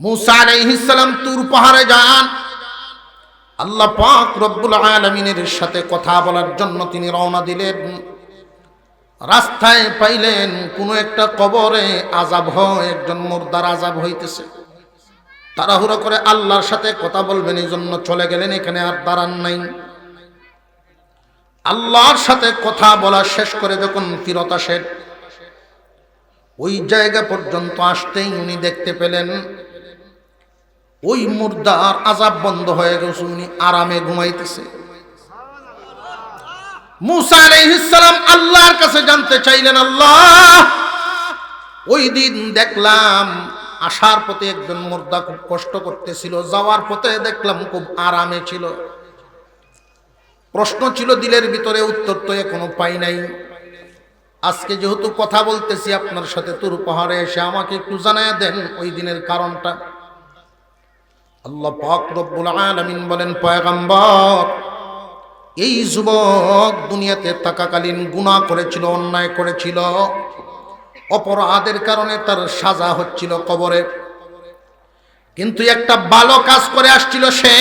মুসা আলাইহিস সালাম তুর পাহাড়ে যান। আল্লাহ পাক রব্বুল আলামিনের সাথে কথা বলার জন্য তিনি রওনা দিলেন। রাস্তায় পাইলেন কোন একটা কবরে আযাব হয়, একজন মুর্দার আযাব হইতেছে। তাড়াহুড়ো করে আল্লাহর সাথে কথা বলবেন এই জন্য চলে গেলেন, এখানে আর দাঁড়ান নাই। আল্লাহর সাথে কথা বলা শেষ করে যখন ফিরত আসেন, ওই জায়গা পর্যন্ত আসতেই উনি দেখতে পেলেন ওই মুর্দার আযাব বন্ধ হয়ে গেছে, উনি আরামে ঘুমাইতেছে। মুসা আলাইহিস সালাম আল্লাহর কাছে জানতে চাইলেন, আল্লাহ ওই দিন দেখলাম আসার পথে একজন মুর্দা খুব কষ্ট করতেছিল, যাওয়ার পথে দেখলাম খুব আরামে ছিল। প্রশ্ন ছিল দিলের ভিতরে, উত্তর তো এখনো পাই নাই। আজকে যেহেতু কথা বলতেছি আপনার সাথে, তুর পাহাড়ে এসে আমাকে একটু জানায়া দেন ওই দিনের কারণটা। আল্লাহ পাক রব্বুল আলামিন বলেন, পয়গম্বর এই যুবক দুনিয়াতে থাকাকালীন গুনাহ করেছিল, অন্যায় করেছিল, অপরাধের কারণে তার সাজা হচ্ছিল কবরে। কিন্তু একটা ভালো কাজ করে আসছিল সে।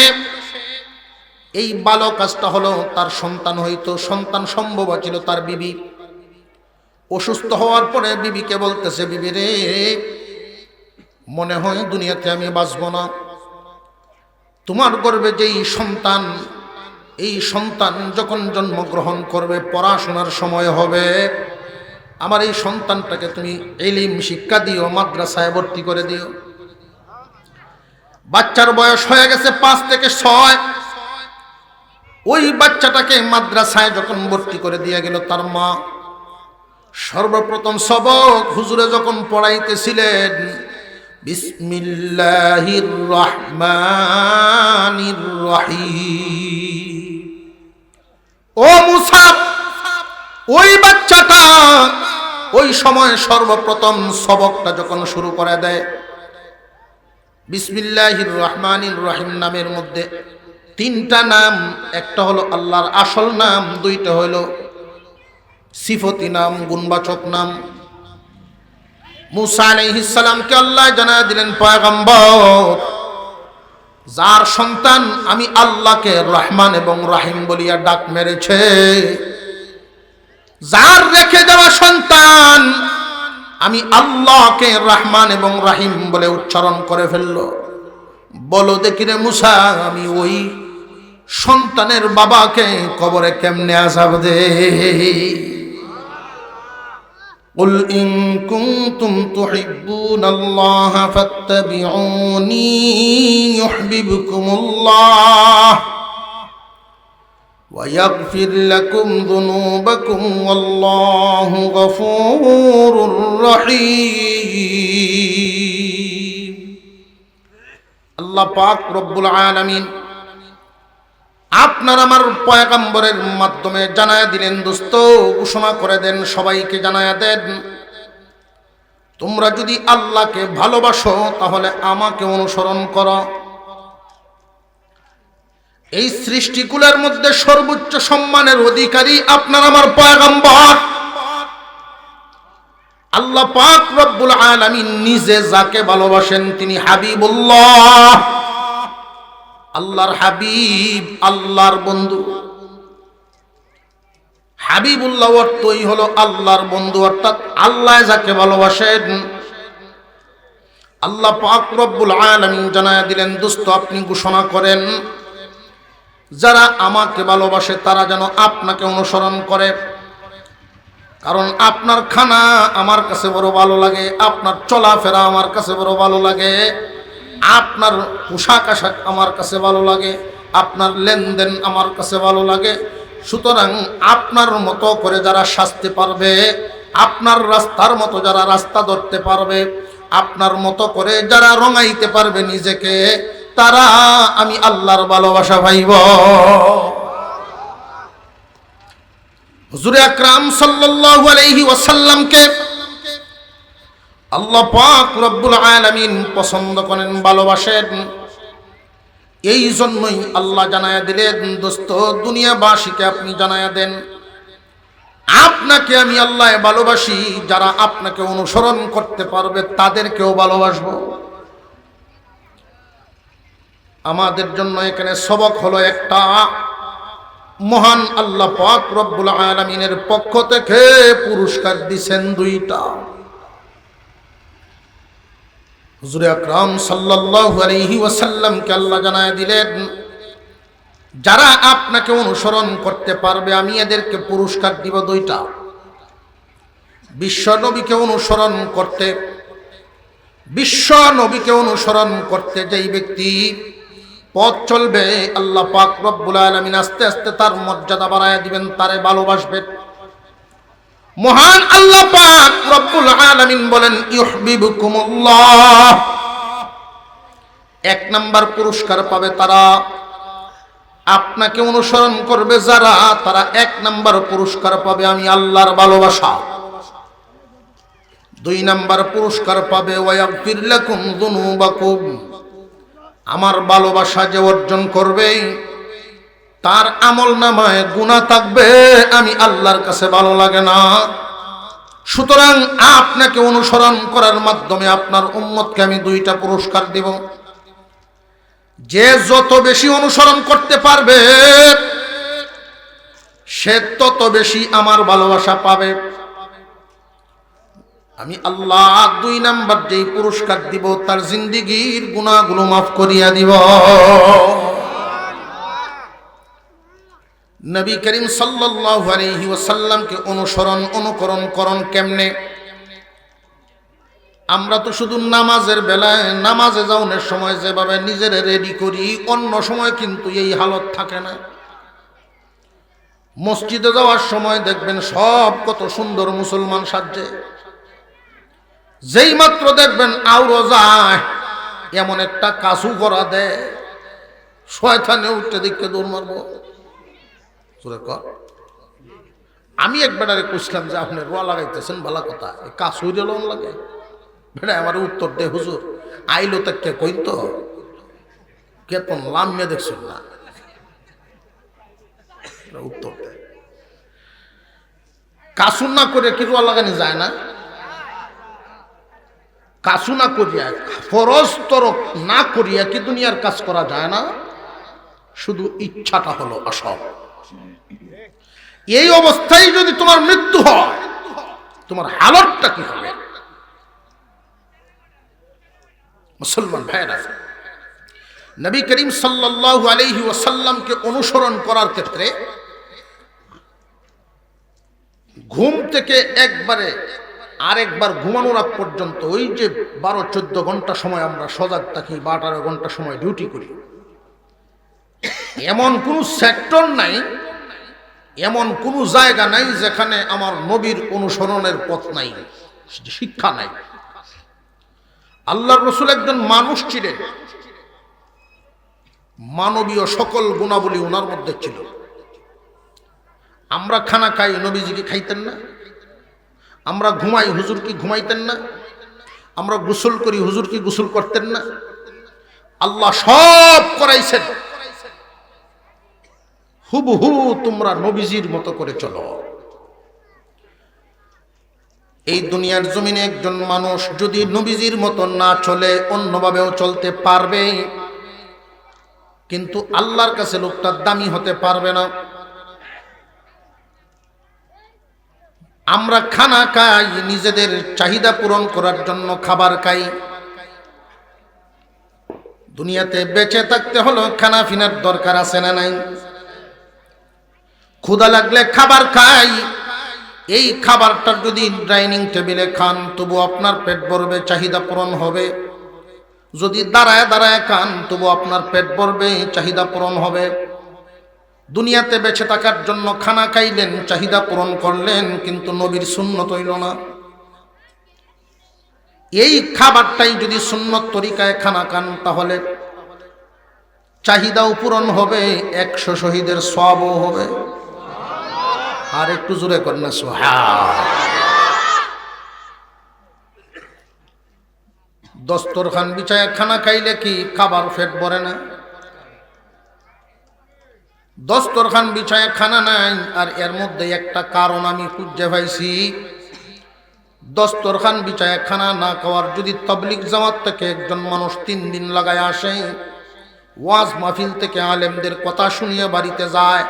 এই ভালো কাজটা হলো তার সন্তান হইতো, সন্তান সম্ভব ছিল তার বিবি। অসুস্থ হওয়ার পরে বিবিকে বলতেছে, বিবি রে মনে হয় দুনিয়াতে আমি বাঁচব না। তোমার গর্ভে যেই সন্তান, এই সন্তান যখন জন্মগ্রহণ করবে, পড়াশোনার সময় হবে, আমার এই সন্তানটাকে তুমি ইলম শিক্ষা দিও, মাদ্রাসায় ভর্তি করে দিও। বাচ্চার বয়স হয়ে গেছে 5 থেকে 6। ওই বাচ্চাটাকে মাদ্রাসায় যখন ভর্তি করে দিয়ে গেল, তার মা সর্বপ্রথম সবক হুজুরে যখন পড়াইতেছিলেন, বিসমিল্লাহির রহমানির রহিম। ও মুসা, ওই বাচ্চাটা ওই সময় সর্বপ্রথম সবকটা যখন শুরু করে দেয়, বিসমিল্লাহির রহমানির রহিম নামের মধ্যে 3টা নাম, একটা হলো আল্লাহর আসল নাম, 2টা হলো সিফতি নাম, গুণবাচক নাম। মুসা আলাইহিস সালামকে আল্লাহ জানায় দিলেন, পয়গম্বর যার সন্তান আমি আল্লাহকে রহমান এবং রাহিম বলিয়া ডাক মেরেছে, যার রেখে দেওয়া সন্তান আমি আল্লাহকে রহমান এবং রাহিম বলে উচ্চারণ করে ফেলল, বলো দেখি রে মুসা, আমি ওই সন্তানের বাবাকে কবরে কেমনে আযাব দেই? قل إن كنتم تحبون الله فاتبعوني يحببكم الله ويغفر لكم ذنوبكم والله غفور رحيم। আল্লাহ পাক রব্বুল আলামিন আপনার আমার পয়গম্বরের মাধ্যমে জানায়া দিলেন, দোস্ত ঘোষণা করে দেন, সবাইকে জানায়া দেন, তোমরা যদি আল্লাহকে ভালোবাসো তাহলে আমাকে অনুসরণ করো। এই সৃষ্টিকুলের মধ্যে সর্বোচ্চ সম্মানের অধিকারী আপনার আমার পয়গম্বর। আল্লাহ পাক রব্বুল আলামিন নিজে যাকে ভালোবাসেন তিনি হাবিবুল্লাহ, আল্লাহর হাবিব, আল্লাহর বন্ধু। হাবিবুল্লাহ অর্থই হলো আল্লাহর বন্ধু, অর্থাৎ আল্লাহ যাকে ভালোবাসেন। আল্লাহ পাক রব্বুল আলামিন জানায়া দিলেন, দোস্ত আপনি ঘোষণা করেন যারা আমাকে ভালোবাসে তারা যেন আপনাকে অনুসরণ করে। কারণ আপনার খানা আমার কাছে বড় ভালো লাগে, আপনার চলাফেরা আমার কাছে বড় ভালো লাগে, আপনার পোশাক আশাক আমার কাছে ভালো লাগে, আপনার লেনদেন আমার কাছে ভালো লাগে। সুতরাং আপনার মতো করে যারা সাজতে পারবে, আপনার রাস্তার মতো যারা রাস্তা ধরতে পারবে, আপনার মতো করে যারা রঙাইতে পারবে নিজেকে, তারা আমি আল্লাহর ভালোবাসা পাইব। হুজুর আকরাম সাল্লাল্লাহু আলাইহি ওয়াসাল্লামকে আল্লাহ পাক রব্বুল আলামিন পছন্দ করেন, ভালোবাসেন। এই জন্যই আল্লাহ জানায়া দিলেন, দোস্ত দুনিয়াবাসীকে আপনি জানায়া দেন আপনাকে আমি আল্লাহ ভালোবাসি, যারা আপনাকে অনুসরণ করতে পারবে তাদেরকেও ভালোবাসবো। আমাদের জন্য এখানে সবক হলো একটা, মহান আল্লাহ পাক রব্বুল আলামিনের পক্ষ থেকে পুরস্কার দিবেন দুইটা। হুজুর আকরাম সাল্লাল্লাহু আলাইহি ওয়াসাল্লামকে আল্লাহ জানায় দিলেন, যারা আপনাকে অনুসরণ করতে পারবে আমি এদেরকে পুরস্কার দিব দুইটা। বিশ্ব নবীকে অনুসরণ করতে যেই ব্যক্তি পথ চলবে, আল্লাহ পাক রব্বুল আলামিন আস্তে আস্তে তার মর্যাদা বাড়ায় দিবেন, তারে ভালোবাসবেন। মহান আল্লাহ পাক রব্বুল আলামিন বলেন, ইউহিব্বুকুমুল্লাহ। এক নাম্বার পুরস্কার পাবে তারা, আপনাকে অনুসরণ করবে যারা, তারা এক নাম্বার পুরস্কার পাবে আমি আল্লাহর ভালোবাসা। দুই নাম্বার পুরস্কার পাবে ওয়াগফির লাকুম যুনুবাকুম। আমার ভালোবাসা যে অর্জন করবে তার আমলনামায় গুনাহ থাকবে, আমি আল্লাহর কাছে ভালো লাগে না। সুতরাং আপনাকে অনুসরণ করার মাধ্যমে আপনার উম্মতকে আমি দুইটা পুরস্কার দেব। যে যত বেশি অনুসরণ করতে পারবে সে তত বেশি আমার ভালোবাসা পাবে। আমি আল্লাহ দুই নাম্বার যেই পুরস্কার দিব তার জিন্দেগীর গুনাহগুলো মাফ করিয়া দিব। নবী করিম সাল্লাল্লাহু আলাইহি ওয়াসাল্লামকে অনুকরণ করন কেমনে? আমরা তো শুধু নামাজের বেলায়, নামাজে যাওয়ার সময় যেভাবে নিজের রেডি করি, অন্য সময় কিন্তু এই হালত থাকে না। মসজিদে যাওয়ার সময় দেখবেন সব কত সুন্দর মুসলমান সাজে, যেই মাত্র দেখবেন আউরো যায় এমন একটা কাসু করা দেয়, শয়তানে উঠতে দিকে দৌড় মারবো। আমি একবারে কুসলাম যে আপনি রোয়া লাগাইতেছেন ভালো কথা, কাসু লোন লাগে বেড়া। আমার উত্তর দে, হুজুর আইলো তাকে কই তো কেতন লামিয়ে দেখছেন না, উত্তর দেয় কাসু না করে কি রোয়া লাগানি যায় না? কাসু না করিয়া, ফরজ তরক না করিয়া কি দুনিয়ার কাজ করা যায় না? শুধু ইচ্ছাটা হলো আসল। এই অবস্থায় যদি তোমার মৃত্যু হয়, তোমার হালতটা কি হবে? মুসলমান ভাইরা, নবী করিম সাল্লাল্লাহু আলাইহি ওয়াসাল্লামকে অনুসরণ করার ক্ষেত্রে ঘুম থেকে একবারে আরেকবার ঘুমানোর আগ পর্যন্ত ওই যে 12-14 ঘন্টা সময় আমরা সজাগ থাকি, 12-13 ঘন্টা সময় ডিউটি করি, এমন কোন সেক্টর নাই, এমন কোন জায়গা নাই যেখানে আমার নবীর অনুসরণের পথ নাই, শিক্ষা নাই। আল্লাহর রাসূল একজন মানুষ ছিলেন, মানবীয় সকল গুণাবলী ওনার মধ্যে ছিল। আমরা খানা খাই, নবীজি কি খাইতেন না? আমরা ঘুমাই, হুজুর কি ঘুমাইতেন না? আমরা গোসল করি, হুজুর কি গোসল করতেন না? আল্লাহ সব করাইছেন, হুবহু তোমরা নবীজির মতো করে চলো। এই দুনিয়ার জমিনে একজন মানুষ যদি নবীজির মতো না চলে, অন্যভাবেও চলতে পারবে, কিন্তু আল্লাহর কাছে লোকটা দামি হতে পারবে না। আমরা খানা খাই, নিজেদের চাহিদা পূরণ করার জন্য খাবার খাই। দুনিয়াতে বেঁচে থাকতে হলো খানা ফিনার দরকার আছে না নাই? ক্ষুধা লাগলে খাবার খাই, এই খাবারটা যদি ডাইনিং টেবিলে খান তবু আপনার পেট ভরবে, চাহিদা পূরণ হবে। যদি দাঁড়ায় দাঁড়ায় খান তবু আপনার পেট ভরবে, চাহিদা পূরণ হবে। দুনিয়াতে বেঁচে থাকার জন্য খানা খাইলেন, চাহিদা পূরণ করলেন, কিন্তু নবীর সুন্নত হইল না। এই খাবারটাই যদি সুন্নত তরিকায় খানা খান তাহলে চাহিদাও পূরণ হবে, 100 শহীদের সওয়াবও হবে। আর একটু জোরে কর না সুবহান। দস্তরখান বিছায় খানা খাইলে কি খাবার পেট ভরে না? দস্তরখান বিছায় খানা নাই, আর এর মধ্যে একটা কারণ আমি খুঁজে পাইছি। দস্তরখান বিছায় খানা না খাওয়ার যদি তাবলীগ জামাত থেকে একজন মানুষ 3 দিন লাগায় আসে, ওয়াজ মাহফিল থেকে আলেমদের কথা শুনিয়ে বাড়িতে যায়।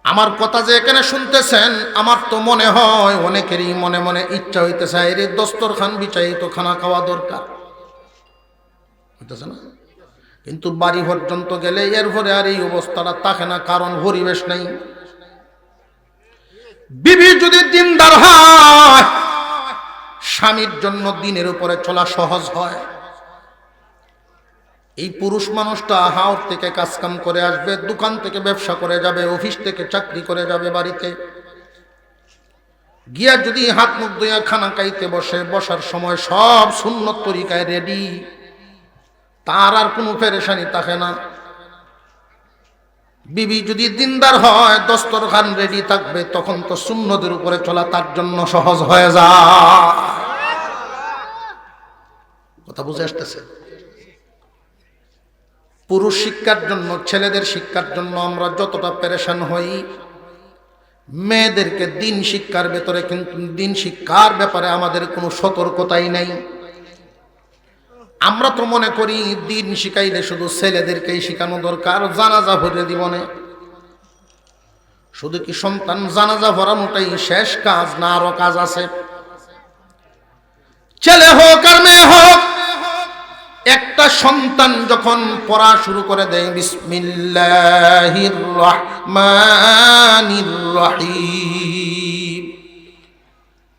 আমার কথা যে এখানে শুনতেছেন, আমার তো মনে হয় অনেকেরই মনে মনে ইচ্ছা হইতেছে এর দস্তরখান বিছাই তো খানা খাওয়া দরকার হইতেছে না। কিন্তু বাড়ি পর্যন্ত গেলে এরপরে আর এই অবস্থাটা থাকে না, কারণ পরিবেশ নেই। বিবি যদি দিনদার হয়, স্বামীর জন্য দিনের উপরে চলা সহজ হয়। এই পুরুষ মানুষটা হাওর থেকে কাজকাম করে আসবে, দোকান থেকে ব্যবসা করে যাবে, অফিস থেকে চাকরি করে যাবে, বাড়িতে গিয়া যদি হাত মুখ ধুইয়া খানা খাইতে বসে, বসার সময় সব সুন্নত তরিকায় রেডি, তার আর কোনো পেরেশানি থাকে না। বিবি যদি দিনদার হয়, দস্তরখান রেডি থাকবে, তখন তো সুন্নতের উপরে চলা তার জন্য সহজ হয়ে যায়। কথা বুঝে আসতেছে? পুরুষ শিক্ষার জন্য, ছেলেদের শিক্ষার জন্য আমরা যতটা পেরেশান হই, মেয়েদেরকে দিন শিক্ষার ভেতরে কিন্তু দিন শিক্ষার ব্যাপারে আমাদের কোনো সতর্কতাই নেই। আমরা তো মনে করি দিন শিখাইলে শুধু ছেলেদেরকেই শিখানো দরকার, জানাজা ভরে দিবনে। শুধু কি সন্তান জানাজা ভরানোটাই শেষ কাজ, না আরো কাজ আছে? ছেলে হোক আর মেয়ে হোক, একটা সন্তান যখন পড়া শুরু করে দেয় বিসমিল্লাহির রহমানির রহিম,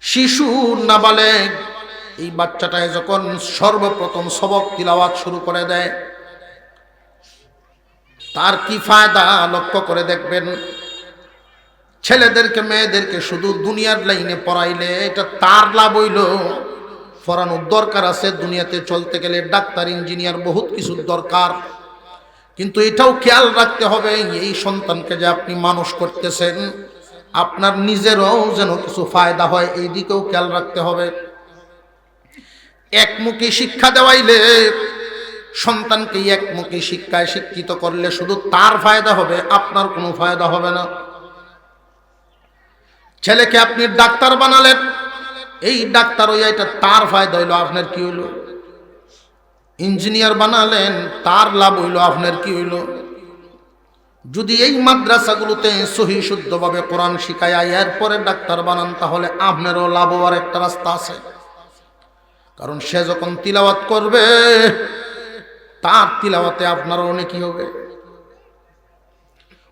শিশু নাবালেগ এই বাচ্চাটায় যখন সর্বপ্রথম সবক তিলাওয়াত শুরু করে দেয়, তার কি ফায়দা লক্ষ্য করে দেখবেন। ছেলেদেরকে মেয়েদেরকে শুধু দুনিয়ার লাইনে পড়াইলে এটা তার লাভ হইল, পড়ানোর দরকার আছে। দুনিয়াতে চলতে গেলে ডাক্তার, ইঞ্জিনিয়ার, বহুত কিছু দরকার। কিন্তু এটাও খেয়াল রাখতে হবে, এই সন্তানকে যে আপনি মানুষ করতেছেন, আপনার নিজেরও যেন কিছু ফায়দা হয়, এই দিকেও খেয়াল রাখতে হবে। একমুখী শিক্ষা দেওয়াইলে, সন্তানকে একমুখী শিক্ষায় শিক্ষিত করলে শুধু তার ফায়দা হবে, আপনার কোনো ফায়দা হবে না। ছেলেকে আপনি ডাক্তার বানালেন, এই ডাক্তার হইয়া এটা তার ফায়দা হইল, আপনার কি হইল? ইঞ্জিনিয়ার বানালেন, তার লাভ হইল, আপনার কি হইল? যদি এই মাদ্রাসাগুলোতে সহি শুদ্ধভাবে কোরআন শিখায় এরপরে ডাক্তার বানান, তাহলে আপনারও লাভ হওয়ার একটা রাস্তা আছে। কারণ সে যখন তিলাওয়াত করবে, তার তিলাওয়াতে আপনারও অনেকই হবে।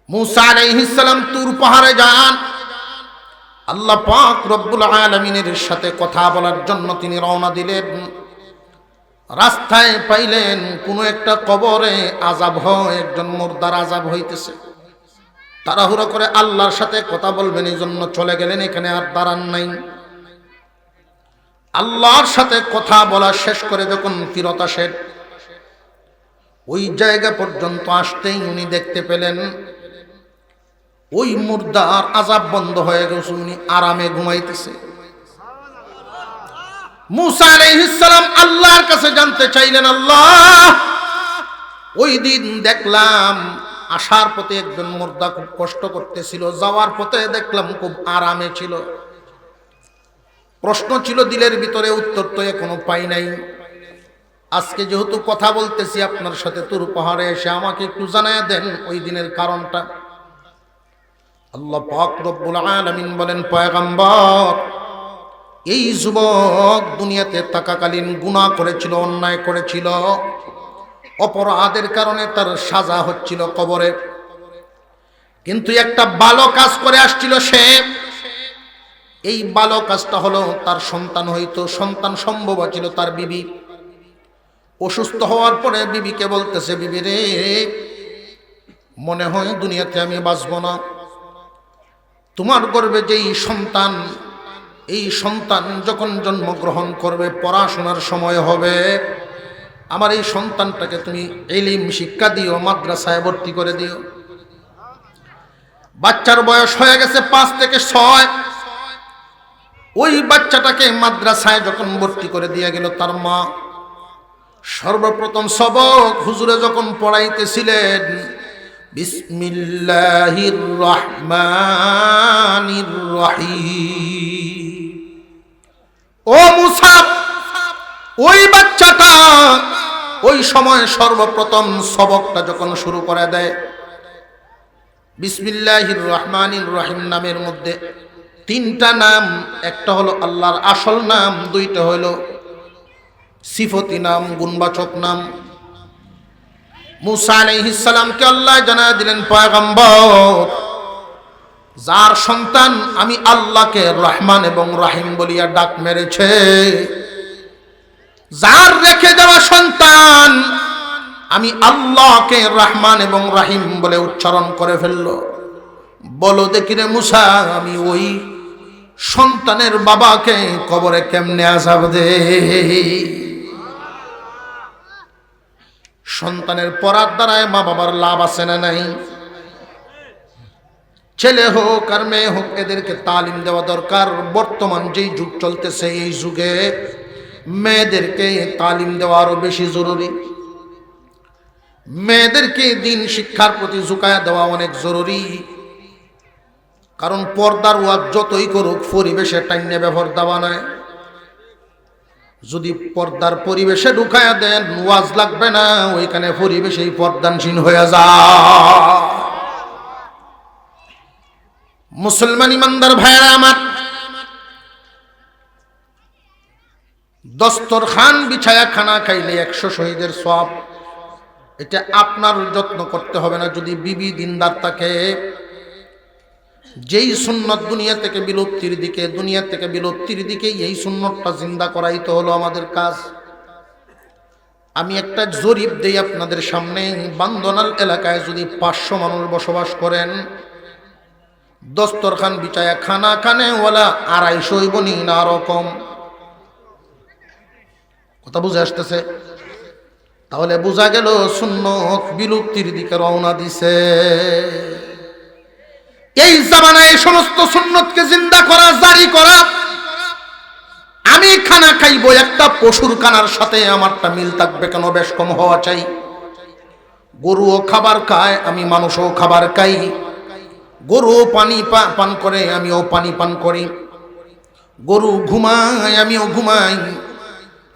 মুসা আলাইহিস সালাম তুর পাহাড়ে যান, আল্লাহ পাক রব্বুল আলামিনের সাথে কথা বলার জন্য তিনি রওনা দিলেন। রাস্তায় পাইলেন কোন একটা কবরে আযাব হয়, একজন মুর্দার আযাব হইতেছে। তাড়াহুড়া করে আল্লাহর সাথে কথা বলবেন এই জন্য চলে গেলেন, এখানে আর দাঁড়ান নাই। আল্লাহর সাথে কথা বলা শেষ করে যখন ফিরত আসেন, ওই জায়গা পর্যন্ত আসতেই উনি দেখতে পেলেন ওই মুর্দার আযাব বন্ধ হয়ে গেছে, উনি আরামে ঘুমাইতেছে। মুসা আলাইহিস সালাম আল্লাহর কাছে জানতে চাইলেন, আল্লাহ, ওই দিন দেখলাম আসার পথে একজন মুর্দা খুব কষ্ট করতেছিল, যাওয়ার পথে দেখলাম খুব আরামে ছিল। প্রশ্ন ছিল দিলের ভিতরে, উত্তর তো এখনো পাই নাই। আজকে যেহেতু কথা বলতেছি আপনার সাথে, তুর পাহাড়ে এসে আমাকে একটু জানায়া দেন ওই দিনের কারণটা। আল্লাহ পাক রব্বুল আলামিন বলেন, পয়গম্বর, এই যুবক দুনিয়াতে থাকাকালীন গুনাহ করেছিল, অন্যায় করেছিল, অপরাধের কারণে তার সাজা হচ্ছিল কবরে। কিন্তু একটা ভালো কাজ করে আসছিল সে। এই ভালো কাজটা হলো তার সন্তান হইতো, সন্তান সম্ভব ছিল তার বিবি। অসুস্থ হওয়ার পরে বিবিকে বলতেছে, বিবি রে, মনে হয় দুনিয়াতে আমি বাঁচব না। তোমার গর্ভে যেই সন্তান, এই সন্তান যখন জন্মগ্রহণ করবে, পড়াশোনার সময় হবে, আমার এই সন্তানটাকে তুমি ইলম শিক্ষা দিও, মাদ্রাসায় ভর্তি করে দিও। বাচ্চার বয়স হয়ে গেছে 5 থেকে 6। ওই বাচ্চাটাকে মাদ্রাসায় যখন ভর্তি করে দিয়ে গেল, তার মা সর্বপ্রথম সবক হুজুরে যখন পড়াইতেছিলেন, বিসমিল্লাহির রহমানির রহিম, ও মুসা, ওই বাচ্চাটা ওই সময় সর্বপ্রথম সবকটা যখন শুরু করে দেয়, বিসমিল্লাহির রহমানির রহিম নামের মধ্যে তিনটা নাম, একটা হলো আল্লাহর আসল নাম, দুইটা হলো সিফতি নাম, গুণবাচক নাম। মুসা আলাইহিস সালামকে আল্লাহ জানা দিলেন, পয়গম্বর, যার সন্তান আমি আল্লাহকে রহমান এবং রাহিম বলিয়া ডাক মেরেছে, যার রেখে দেওয়া সন্তান আমি আল্লাহকে রহমান এবং রাহিম বলে উচ্চারণ করে ফেলল, বলো দেখি রে মুসা, আমি ওই সন্তানের বাবাকে কবরে কেমনে আযাব দে? সন্তানের পরার দ্বারায় মা বাবার লাভ আছে না নাই? ছেলে হোক আর মেয়ে হোক, এদেরকে তালিম দেওয়া দরকার। বর্তমান যেই যুগ চলতেছে, এই যুগে মেয়েদেরকে তালিম দেওয়া আরো বেশি জরুরি। মেয়েদেরকে দিন শিক্ষার প্রতি ঝুঁকায়া দেওয়া অনেক জরুরি। কারণ পর্দার ওয়াজ যতই করুক, পরিবেশে টাইনে ব্যবহার দেওয়া নাই। যদি পর্দার পরিবেশে ঢুকায়া দেন, ওয়াজ লাগবে না, ওইখানে পরিবেশেই পর্দানশীল হয়ে যায়। মুসলমান ইমানদার ভাইরা আমার, দস্তরখান বিছায়া খানা খাইলে 100 শহীদের সওয়াব। এটা আপনার যত্ন করতে হবে না। যদি বিবি দিনদার থাকে, যেই সুন্নত দুনিয়া থেকে বিলুপ্তির দিকে এই সুন্নতটা জিন্দা করাই তো হলো আমাদের কাজ। আমি একটা জরিপ দেই আপনাদের সামনে। বান্দনাল এলাকায় যদি 500 মানুষ বসবাস করেন, দস্তরখান বিছায়া খানা খানে ওলা 250 হইব নি না আরো কম? কথা বুঝে আসতেছে? তাহলে বোঝা গেল সুন্নত বিলুপ্তির দিকে রওনা দিছে। এই জামানায় এই সমস্ত সুন্নতকে জিন্দা করা, জারি করা। আমি খানা খাইবো, একটা পশুর খানার সাথে আমারটা মিল থাকবে কেন? বেশ কম হওয়া চাই। গরুও খাবার খায়, আমি মানুষও খাবার খাই। গরু পানি পান করে, আমিও পানি পান করি। গরু ঘুমায়, আমিও ঘুমাই।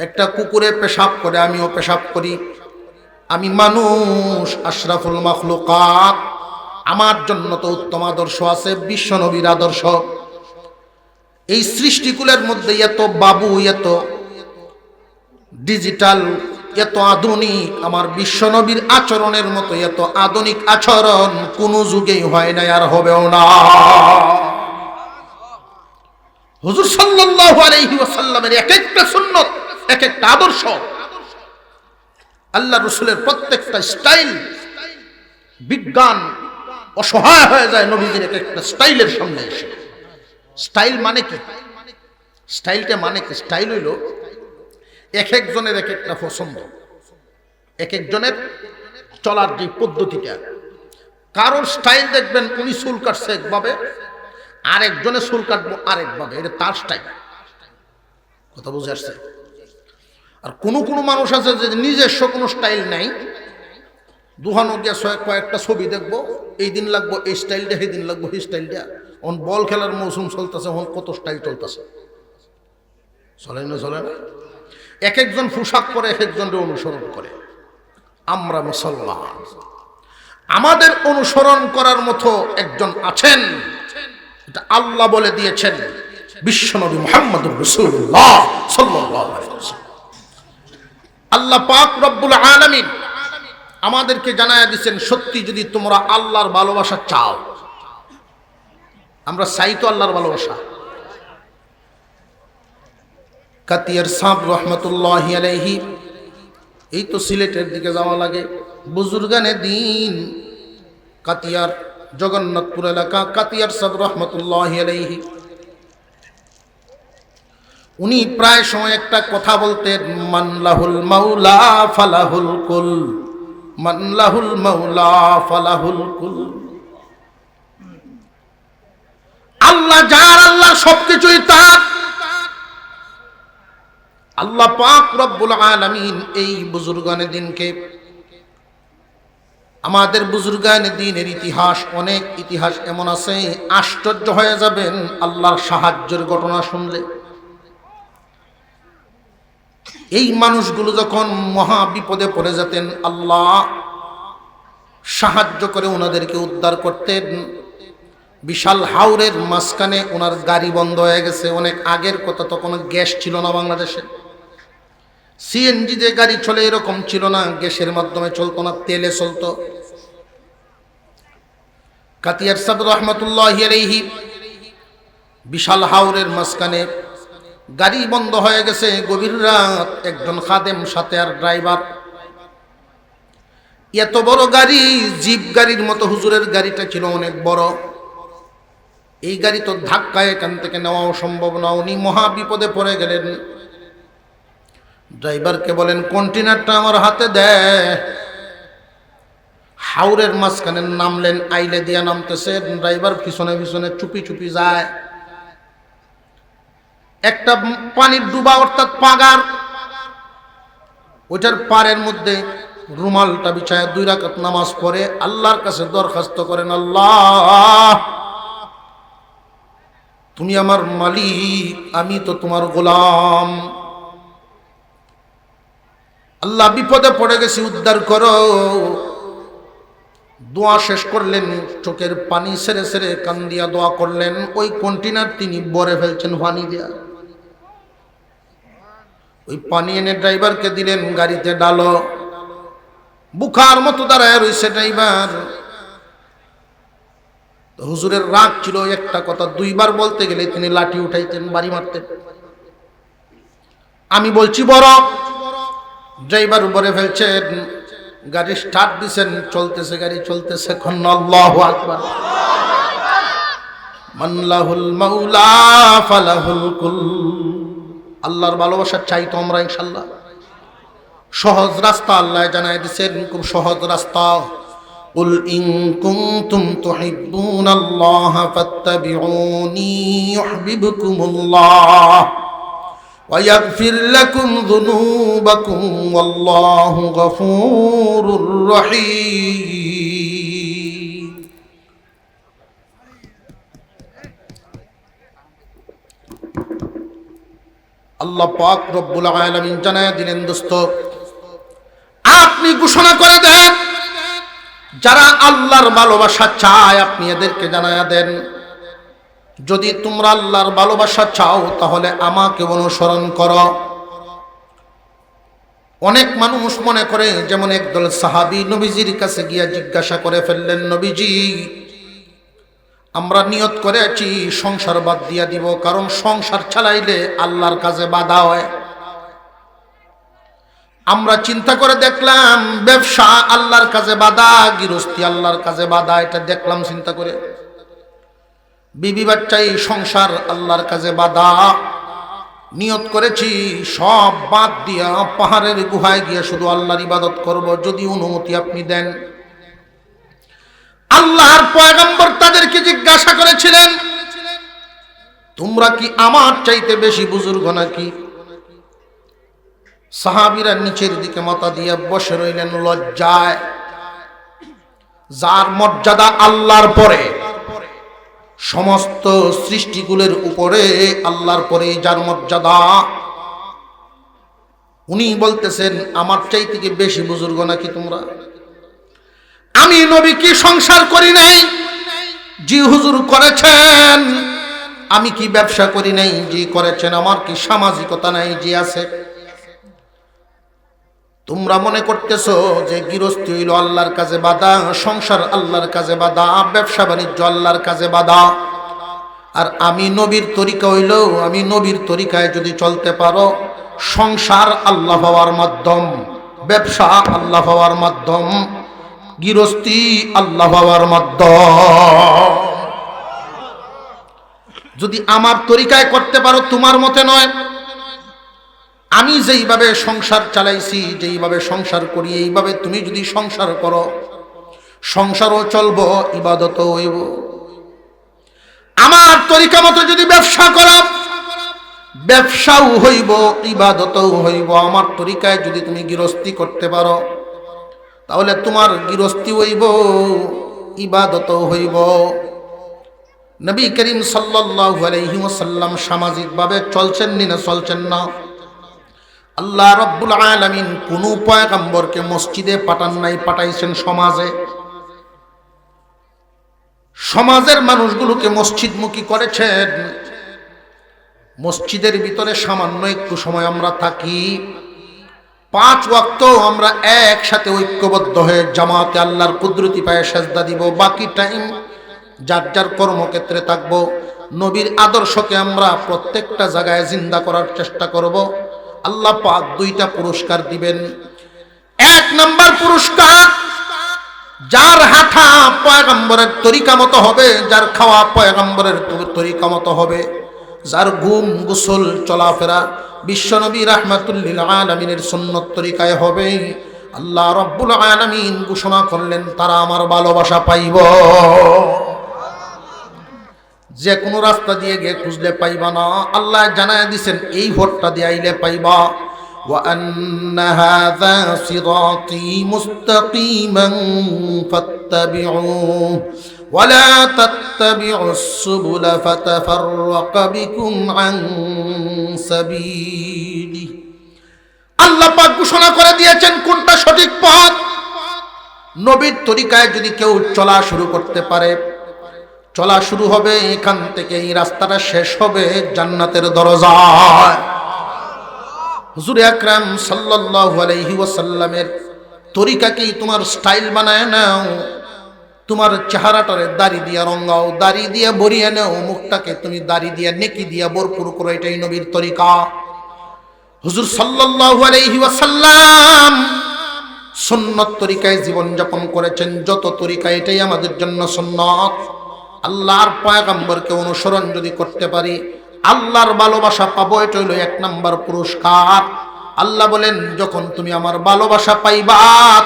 একটা কুকুরে পেশাব করে, আমিও পেশাব করি। আমি মানুষ, আশরাফুল মাখলুকাত। আমার জন্য তো উত্তম আদর্শ আছে, বিশ্ব নবীর আদর্শ। এই সৃষ্টিকুলের মধ্যে এত বাবু, এত ডিজিটাল, এত আধুনিক, আমার বিশ্ব নবীর আচরণের মতো এত আধুনিক আচরণ কোন যুগেই হয় না, আর হবেও না। হুজুর সাল্লাল্লাহু আলাইহি ওয়াসাল্লামের এক একটা সুন্নত, এক একটা আদর্শ, আল্লাহ রাসূলের প্রত্যেকটা স্টাইল, বিজ্ঞান অসহায় হয়ে যায় নবীজির এক একটা স্টাইলের সামনে এসে। স্টাইল মানে কি? স্টাইলটা মানে কি? স্টাইল হইল এক একজনের এক একটা পছন্দ, এক একজনের চলার যে পদ্ধতিটা। কারোর স্টাইল দেখবেন উনি চুল কাটছে একভাবে, আরেকজনে চুল কাটবো আরেকভাবে, এটা তার স্টাইল। কথা বুঝে আসছে? আর কোনো মানুষ আছে যে নিজস্ব কোনো স্টাইল নাই, দুহানো গিয়া কয়েকটা ছবি দেখবো, এই দিন লাগবো এই স্টাইলটা, সেই দিন লাগবো এই স্টাইলটা। এখন বল খেলার মৌসুম চলতেছে, এখন কত স্টাইল চলতেছে, চলে না? চলে না? এক একজন পোশাক পরে, এক একজনকে অনুসরণ করে। আমরা মুসলমান, আমাদের অনুসরণ করার মতো একজন আছেন, এটা আল্লাহ বলে দিয়েছেন, বিশ্বনবী মুহাম্মদুর রাসূলুল্লাহ সাল্লাল্লাহু আলাইহি ওয়াসাল্লাম। আল্লাহ পাক রব্বুল আলামিন আমাদেরকে জানায়া দিয়েছেন, সত্যি যদি তোমরা আল্লাহর ভালোবাসা চাও, আমরা চাই তো আল্লাহর ভালোবাসা। কাতিয়ার সাহেব রহমতুল্লাহি আলাইহি, এই তো সিলেটের দিকে যাওয়া লাগে, বুজুর্গানে দিন, কাতিয়ার জগন্নাথপুর এলাকা, কাতিয়ার সাহেব রহমতুল্লাহি আলাইহি, উনি প্রায় সময় একটা কথা বলতেন, মানলাহুল মাওলা ফালাহুল কুল, মানলাহুল মাওলা ফালাহুল কুল। আল্লাহ যার, আল্লাহ সবকিছুই তার। আল্লাহ পাক রব্বুল আলামিন এই বুজুর্গানে দিনকে, আমাদের বুজুর্গানে দিনের ইতিহাস, অনেক ইতিহাস এমন আছে আশ্চর্য হয়ে যাবেন আল্লাহর সাহায্যের ঘটনা শুনলে। এই মানুষগুলো যখন মহা বিপদে পড়ে যেতেন আল্লাহ সাহায্য করে ওনাদেরকে উদ্ধার করতেন। বিশাল হাওরের মাঝখানে ওনার গাড়ি বন্ধ হয়ে গেছে, অনেক আগের কথা, তখন গ্যাস ছিল না বাংলাদেশে, সিএনজি যে গাড়ি চলে এরকম ছিল না, গ্যাসের মাধ্যমে চলতো না, তেলে চলতো। কাতিয়ার সাহেব রহমতুল্লাহি আলাইহি বিশাল হাওরের মাঝখানে গাড়ি বন্ধ হয়ে গেছে, গভীর রাত, একজন খাদেম সাথে আর ড্রাইভার। এত বড় গাড়ি, জিপ গাড়ির মতো হুজুরের গাড়িটা ছিল অনেক বড়, এই গাড়ি তো ধাক্কায় এখান থেকে নেওয়া সম্ভব না। উনি মহা বিপদে পড়ে গেলেন। ড্রাইভারকে বলেন কন্টেনারটা আমার হাতে দেয়। হাওরের মাঝখানে নামলেন, আইলে দিয়া নামতেছে, ড্রাইভার পিছনে পিছনে চুপি চুপি যায়। একটা পানির ডুবা অর্থাৎ পাগার, ওইটার পাড়ের মধ্যে রুমালটা বিছায় 2 রাকাত নামাজ পড়ে আল্লাহর কাছে দরখাস্ত করেন, আল্লাহ তুমি আমার মালিক, আমি তো তোমার গোলাম, আল্লাহ বিপদে পড়ে গেছি, উদ্ধার করো। দোয়া শেষ করলেন, চোখের পানি সেরে সেরে কান দিয়া দোয়া করলেন। ওই কন্টেনার তিনি ভরে ফেলছেন পানি দিয়া। ওই পানি এনে ড্রাইভারকে দিলেন, গাড়িতে ডালো। বুখার মতো দাঁড়ায় রয়েছে ড্রাইভার। হুজুরের রাগ ছিল একটা কথা, 2 বার বলতে গেলে তিনি লাঠি উঠাইতেন, বাড়ি মারতেন। আমি বলছি বড়। ড্রাইভার উপরে ফেলছেন, গাড়ি স্টার্ট দিছেন, চলতেছে, গাড়ি চলতেছে। আল্লাহু আকবার। মান লাহুল মাওলা ফালাহুল কুল। আল্লাহর ভালোবাসা চাই তো আমরা ইনশাআল্লাহ। সহজ রাস্তা আল্লাহ জানাই দিয়েছেন, খুব সহজ রাস্তা। কুল ইন কুনতুম তুহিব্বুনাল্লাহা ফাত্তাবিউনি ইউহিব্বুকুমুল্লাহ ওয়া ইয়াগফির লাকুম যুনুবাকুম ওয়াল্লাহু গফুরুর রহিম। আল্লাহ পাক রব্বুল আলামিন জানায় দিলেন, দোস্ত আপনি ঘোষণা করে দেন, যারা আল্লাহর ভালোবাসা চায় আপনি এদেরকে জানায়া দেন, যদি তোমরা আল্লাহর ভালোবাসা চাও তাহলে আমাকে অনুসরণ করো। অনেক মানুষ মনে করে, যেমন একদল সাহাবী নবীজির কাছে গিয়া জিজ্ঞাসা করে ফেললেন, নবীজি আমরা নিয়ত করেছি সংসার বাদ দিয়া দিব, কারণ সংসার চালাইলে আল্লাহর কাজে বাধা হয়। আমরা চিন্তা করে দেখলাম ব্যবসা আল্লাহর কাজে বাধা, গৃহস্থী আল্লাহর কাজে বাধা, এটা দেখলাম চিন্তা করে। বিবি বাচ্চাই সংসার আল্লাহর কাজে বাধা। নিয়ত করেছি সব বাদ দিয়া পাহাড়ের গুহায় গিয়ে শুধু আল্লাহর ইবাদত করব, যদি অনুমতি আপনি দেন। আল্লাহর পয়গম্বর তাদেরকে জিজ্ঞাসা করেছিলেন, তোমরা কি আমার চাইতে বেশি বুজুর্গ নাকি? সাহাবীরা নিচের দিকে মাথা দিয়ে বসে রইলেন লজ্জায়। যার মর্যাদা আল্লাহর পরে, সমস্ত সৃষ্টিগুলোর উপরে আল্লাহর পরে যার মর্যাদা, উনি বলতেছেন আমার চাইতে কি বেশি বুজুর্গ নাকি তোমরা? আমি নবী কি সংসার করি নাই? জি হুজুর করেছেন। আমি কি ব্যবসা করি নাই? জি করেছেন। আমার কি সামাজিকতা নাই? জি আছে। তোমরা মনে করতেছো যে গৃহস্থী হইল আল্লাহর কাজে বাধা, সংসার আল্লাহর কাজে বাধা, ব্যবসা বাণিজ্য আল্লাহর কাজে বাধা। আর আমি নবীর তরিকা হইল, আমি নবীর তরিকায় যদি চলতে পারো, সংসার আল্লাহ পাওয়ার মাধ্যম, ব্যবসা আল্লাহ পাওয়ার মাধ্যম, গৃহস্থী আল্লাহ পাওয়ার মাধ্যম। যদি আমার তরিকায় করতে পারো, তোমার মতে নয়। আমি যেইভাবে সংসার চালাইছি, যেইভাবে সংসার করি, এইভাবে তুমি যদি সংসার করো, সংসারও চলবো, ইবাদতও হইব। আমার তরিকা মতো যদি ব্যবসা করো, ব্যবসাও হইব, ইবাদতও হইব। আমার তরিকায় যদি তুমি গৃহস্থী করতে পারো, তাহলে তোমার গৃহস্থী হইব, ইবাদতও হইব। নবী করিম সাল্লাল্লাহু আলাইহি ওয়াসাল্লাম সামাজিকভাবে চলছেন না চলছেন না? আল্লাহ রাব্বুল আলামিন কোন পয়গম্বরকে মসজিদে পাঠান নাই, পাঠাইছেন সমাজে। সমাজের মানুষগুলোকে মসজিদমুখী করেছেন। মসজিদের ভিতরে সামান্য একটু সময় আমরা থাকি, 5 ওয়াক্ত আমরা একসাথে ঐক্যবদ্ধ হয়ে জামাতে আল্লাহর কুদরতি পায়ে সেজদা দিব। বাকি টাইম যার যার কর্মক্ষেত্রে থাকবো। নবীর আদর্শকে আমরা প্রত্যেকটা জায়গায় জিন্দা করার চেষ্টা করব। আল্লাহ পাক 2টা পুরস্কার দিবেন। 1 নাম্বার পুরস্কার, যার হাঁটা পয়গম্বরের তরিকা মতো হবে, যার খাওয়া পয়গম্বরের তরিকা মতো হবে, যার ঘুম গোসল চলাফেরা বিশ্বনবী রাহমাতুল্লিল আলামিনের সুন্নত তরিকায় হবে, আল্লাহ রাব্বুল আলামিন ঘোষণা করলেন তারা আমার ভালোবাসা পাইব। যে কোনো রাস্তা দিয়ে গিয়ে খুঁজলে পাইবা না, আল্লাহ জানায় দিছেন এই ভোটটা দিয়ে আইলে পাইবা। وأن هذا صراطي مستقيما فاتبعوه ولا تتبعوا السبل فتفرق بكم عن سبيله। আল্লাহ পাক ঘোষণা করে দিয়েছেন কোনটা সঠিক পথ। নবীর তরিকায় যদি কেউ চলা শুরু করতে পারে, চলা শুরু হবে এখান থেকে, এই রাস্তাটা শেষ হবে জান্নাতের দরজায়। হুজুর আকরাম সাল্লাল্লাহু আলাইহি ওয়াসাল্লামের তরিকাকেই তোমার স্টাইল বানায় নাও, তোমার চেহারাটারে দাড়ি দিয়ে রঙাও, দাড়ি দিয়ে ভরিয়ে নাও, মুখটাকে তুমি দাড়ি দিয়ে নেকি দিয়ে ভরপুর করো, এটাই নবীর তরিকা। হুজুর সাল্লাল্লাহু আলাইহি ওয়াসাল্লাম সুন্নত তরিকায় জীবন যাপন করেছেন। যত তরিকা এটাই আমাদের জন্য সুন্নত। আল্লাহর পয়গম্বরকে অনুসরণ যদি করতে পারি, আল্লাহর ভালোবাসা পাবো, এটা হলো 1 নাম্বার পুরস্কার। আল্লাহ বলেন যখন তুমি আমার ভালোবাসা পাইবা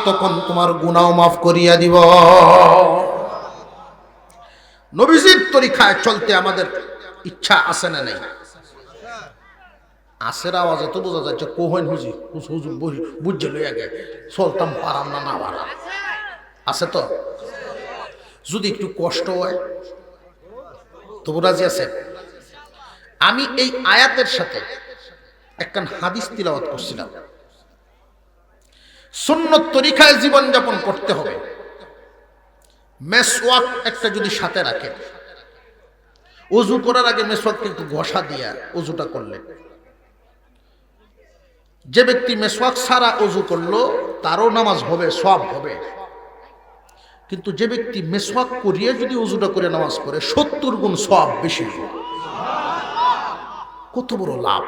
তখন তোমার গুনাহ মাফ করিয়া দিব। নবীজির তরিকায় চলতে আমাদের ইচ্ছা আছে না নাই? আসের আওয়াজে তো বোঝা যাচ্ছে কোহেন হুজুর হুজুর বুঝে লইয়া গে চলতাম পারাম না, না পারাম আছে তো। যদি একটু কষ্ট হয় তবু রাজি আছে। আমি এই আয়াতের সাথে একখান হাদিস তিলাওয়াত করছিলাম। সুন্নত তরিকায় জীবন যাপন করতে হবে। মেসওয়াক একটা যদি সাথে রাখে, ওযু করার আগে মেসওয়াককে একটু ঘষা দিয়া ওযুটা করলে, যে ব্যক্তি মেসওয়াক ছাড়া ওযু করলো তারও নামাজ হবে, সওয়াব হবে। কিন্তু যে ব্যক্তি মেসওয়াক করিয়ে যদি ওযুটা করে নামাজ পড়ে 70 গুণ সওয়াব বেশি। কত বড় লাভ!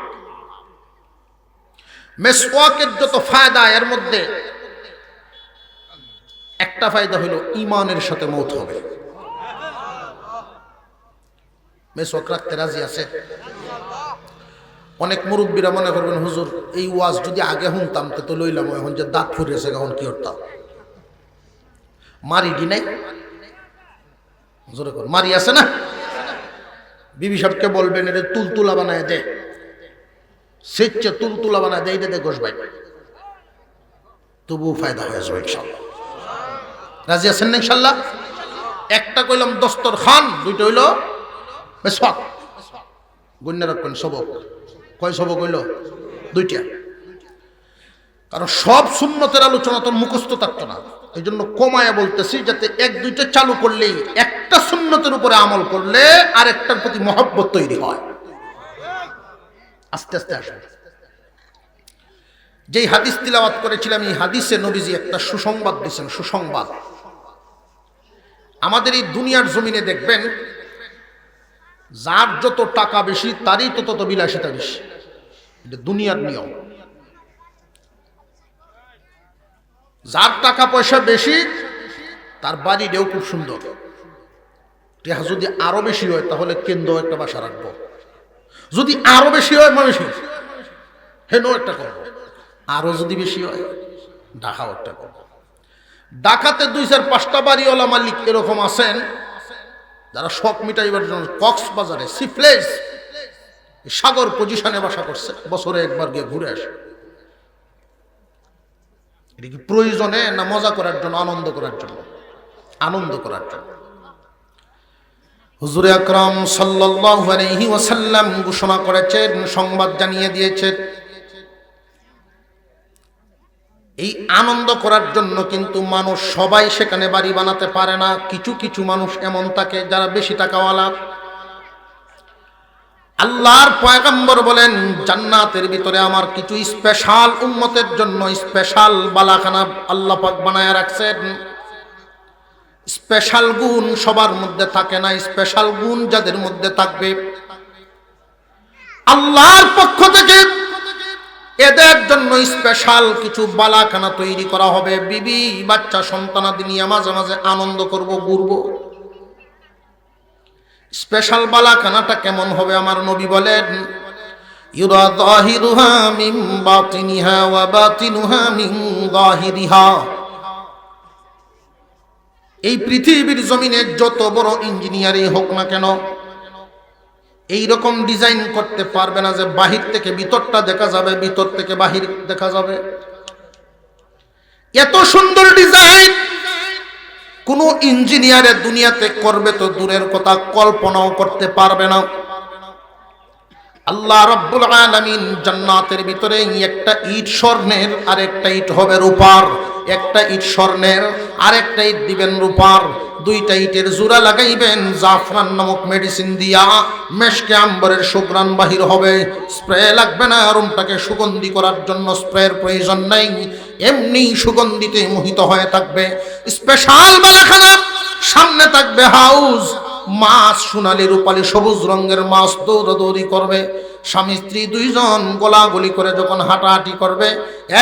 মেসওয়াকের যত ফায়দা, এর মধ্যে একটা ফায়দা হলো ঈমানের সাথে মওত হবে। মেসওয়াক রাখতে রাজি আছে? অনেক মুরব্বীরা মনে করবেন হুজুর এই ওয়াজ যদি আগে শুনতাম তো লইলাম, এখন যে দাঁত ফুরিয়েছে এখন কি করতাম? মারি দি নাই, জোরে কর, মারি আছে না? বিবি সাহেবকে বলবেন এটা তুলতুলা বানায় দে, সেচ্ছে তুলতুলা বানায় দে, এটা দে গোস ভাই, তবুও ফায়দা হয়ে যাবে ইনশাল্লাহ। রাজি আছেন না ইনশাল্লাহ? একটা কইলাম দস্তরখান, 2টা হইল মেসওয়াক। গণ্য রাখবেন সবক। কয় সবক হইল? 2টা। কারণ সব সুন্নতের আলোচনা তো মুখস্থ থাকতো না, এই জন্য কমায়া বলতেছি, যাতে 1-2টা চালু করলেই একটা সুন্নতের উপরে আমল করলে আরেকটার প্রতি মহব্বত তৈরি হয়। আস্তে আস্তে আসবে। যেই হাদিস তিলাওয়াত করেছিলাম, এই হাদিসে নবীজি একটা সুসংবাদ দিয়েছেন। সুসংবাদ, আমাদের এই দুনিয়ার জমিনে দেখবেন যার যত টাকা বেশি তারই তত বিলাসিতা বেশি। এটা দুনিয়ার নিয়ম। যার টাকা পয়সা বেশি তার বাড়িটাও খুব সুন্দর। টেহা যদি আরো বেশি হয় তাহলে কেন্দ্র একটা বাসা রাখবো, যদি আরো বেশি হয় মানুষের হেনও একটা করবো, আরো যদি বেশি হয় ঢাকাও একটা করবো। ঢাকাতে 2-4-5টা বাড়িওয়ালা মালিক এরকম আছেন যারা শখ মিটাইবার জন্য কক্সবাজারে সিপ্লেস সাগর পজিশনে বাসা করছে, বছরে একবার গিয়ে ঘুরে আসে। এটা কি প্রয়োজনে না মজা করার জন্য, আনন্দ করার জন্য? আনন্দ করার জন্য। হুজুর আকরাম সাল্লাল্লাহু আলাইহি ওয়াসাল্লাম ঘোষণা করেছেন, সংবাদ জানিয়ে দিয়েছেন, এই আনন্দ করার জন্য কিন্তু মানুষ সবাই সেখানে বাড়ি বানাতে পারে না। কিছু কিছু মানুষ এমন থাকে যারা বেশি টাকাওয়ালা। আল্লাহর পয়গম্বর বলেন, জান্নাতের ভিতরে আমার কিছু স্পেশাল উম্মতের জন্য স্পেশাল বালাখানা আল্লাহ পাক বানায় রাখছেন। স্পেশাল গুণ সবার মধ্যে থাকে না, স্পেশাল গুণ যাদের মধ্যে থাকবে আল্লাহর পক্ষ থেকে এদের জন্য স্পেশাল কিছু বালাখানা তৈরি করা হবে। বিবি বাচ্চা সন্তানাদি নিয়ে মাঝে মাঝে আনন্দ করব, ঘুরবো। স্পেশাল বালাখানাটা কেমন হবে আমার নবী বলেন, ইউরা যাহিরুহা মিন বাতিনিহা ওয়া বাতিনুহা মিন যাহিরিহা। এই পৃথিবীর জমিনে যত বড় ইঞ্জিনিয়ারই হোক না কেন, এই রকম ডিজাইন করতে পারবে না যে বাহির থেকে ভিতরটা দেখা যাবে, ভিতর থেকে বাহির দেখা যাবে। এত সুন্দর ডিজাইন কোন ইঞ্জিনিয়ারের দুনিয়াতে করবে তো দূরের কথা, কল্পনাও করতে পারবে না। আল্লাহ রাব্বুল আলামিন জান্নাতের ভিতরে একটা ইট স্বর্ণের আর একটা ইট হবে রূপার, একটা ইট স্বর্ণের আর একটা ইট দিবেন রূপার। দুইটা ইটের জোড়া লাগাইবেন জাফরান নামক মেডিসিন দিয়া, মেশকে আম্বরের সুঘ্রাণ বাহির হবে। স্প্রে লাগবে না, রুমটাকে সুগন্ধি করার জন্য স্প্রের প্রয়োজন নাই, এমনি সুগন্ধিতে মোহিত হয়ে থাকবে। স্পেশাল বালাখানা, সামনে থাকবে হাউস, মাছ সোনালী রূপালী সবুজ রঙের মাছ দৌড়াদৌড়ি করবে। স্বামী স্ত্রী দুইজন গোলাগুলি করে যখন হাঁটাহাঁটি করবে,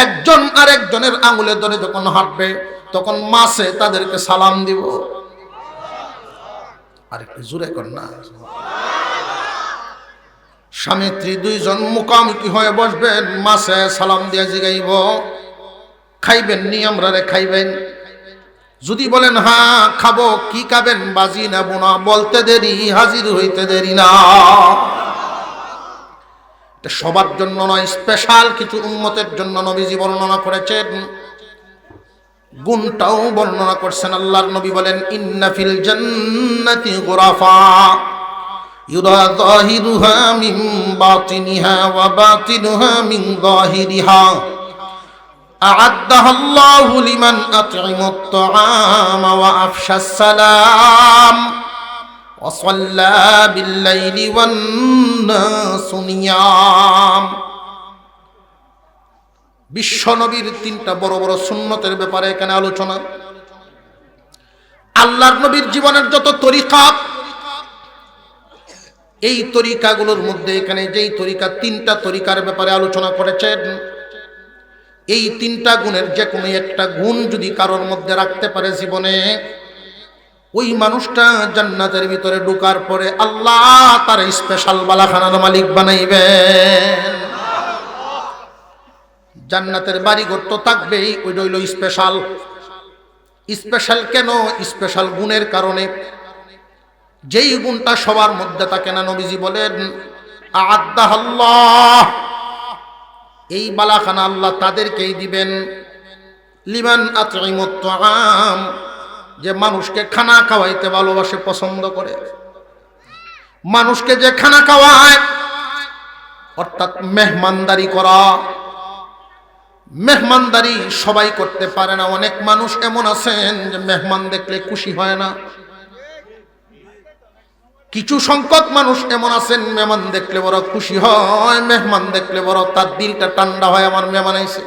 একজন আরেকজনের আঙুলে ধরে যখন হাঁটবে, তখন মাছে তাদেরকে সালাম দিব। আরেকটু জোরে কর না। স্বামী স্ত্রী দুইজন মুখামুখি হয়ে বসবেন, মাছে সালাম দিয়ে জিগাইব, খাইবেন নি আমরা রে খাইবেন? যদি বলেন হ্যাঁ খাবো, কি খাবেন? বাজি না বোনা, বলতে দেরি হাজির হইতে দেরি না। এটা সবার জন্য নয়, স্পেশাল কিছু উম্মতের জন্য নবীজি বর্ণনা করেছেন। গুণটাও বর্ণনা করছেন। আল্লাহর নবী বলেন, ইন্না ফিল জান্নাতি গুরাফা ইউরা যাহিরুহা মিন বাতিনিহা ওয়া বাতিনুহা মিন যাহিরিহা আ'আদ্দাহা আল্লাহু লিমান আত'আমাত তা'আমা ওয়া আফশাস সালাম ওয়া সাল্লা বিল লাইলি ওয়ান নাসু নিয়াম। বিশ্ব নবীর তিনটা বড় বড় সুন্নতের ব্যাপারে এখানে আলোচনা। আল্লাহর নবীর জীবনের যত তরিকা, এই তরিকাগুলোর মধ্যে এখানে যেই তরিকা, তিনটা তরিকার ব্যাপারে আলোচনা করেছেন। এই তিনটা গুণের যে কোনো একটা গুণ যদি কারোর মধ্যে রাখতে পারে জীবনে, ওই মানুষটা জান্নাতের ভিতরে ঢোকার পরে আল্লাহ তার স্পেশাল বালাখানার মালিক বানাইবেন। জান্নাতের বাড়িঘর তো থাকবেই, ওইটা হইল স্পেশাল। স্পেশাল কেন? স্পেশাল গুণের কারণে। যেই গুণটা সবার মধ্যে থাকে না, নবীজি বলেন আ'আদ্দাহাল্লাহ, এই বালাখানা আল্লাহ তাদেরকেই দিবেন। লিমান আত'আমাত তা'আম, যে মানুষকে খানা খাওয়াইতে ভালোবাসে, পছন্দ করে। মানুষকে যে খানা খাওয়ায়, অর্থাৎ মেহমানদারি করা। মেহমানদারি সবাই করতে পারে না। অনেক মানুষ এমন আছেন যে মেহমান দেখলে খুশি হয় না। কিছু সংখ্যক মানুষ এমন আছেন মেহমান দেখলে বড় খুশি হয়, মেহমান দেখলে বড় তার দিলটা ঠান্ডা হয়, আমার মেহমান আইছে।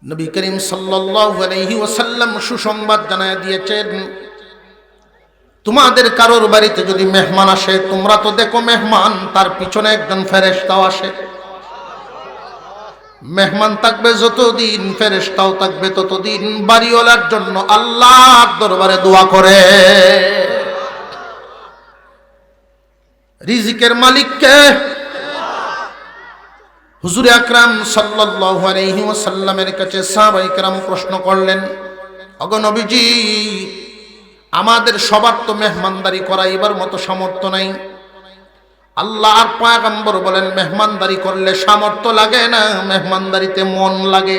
নবী করিম সাল্লাল্লাহু আলাইহি ওয়াসাল্লাম সুসংবাদ জানায় দিয়েছেন, তোমাদের কারোর বাড়িতে যদি মেহমান আসে, তোমরা তো দেখো মেহমান, তার পিছনে একজন ফেরেশতাও আসে। মেহমান থাকবে যতদিন, ফেরেশতাও থাকবে ততদিন। বাড়িওয়ালার জন্য আল্লাহর দরবারে দোয়া করে। রিজিকের মালিক কে? হুজুর আকরাম সাল্লাল্লাহু আলাইহি ওয়াসাল্লামের কাছে সাহাবায়ে কেরাম প্রশ্ন করলেন, ওগো নবীজি, আমাদের সবার তো মেহমানদারি করাইবার মতো সামর্থ্য নাই। আল্লাহর পয়গম্বর বলেন, মেহমানদারি করলে সামর্থ্য লাগে না, মেহমানদারিতে মন লাগে।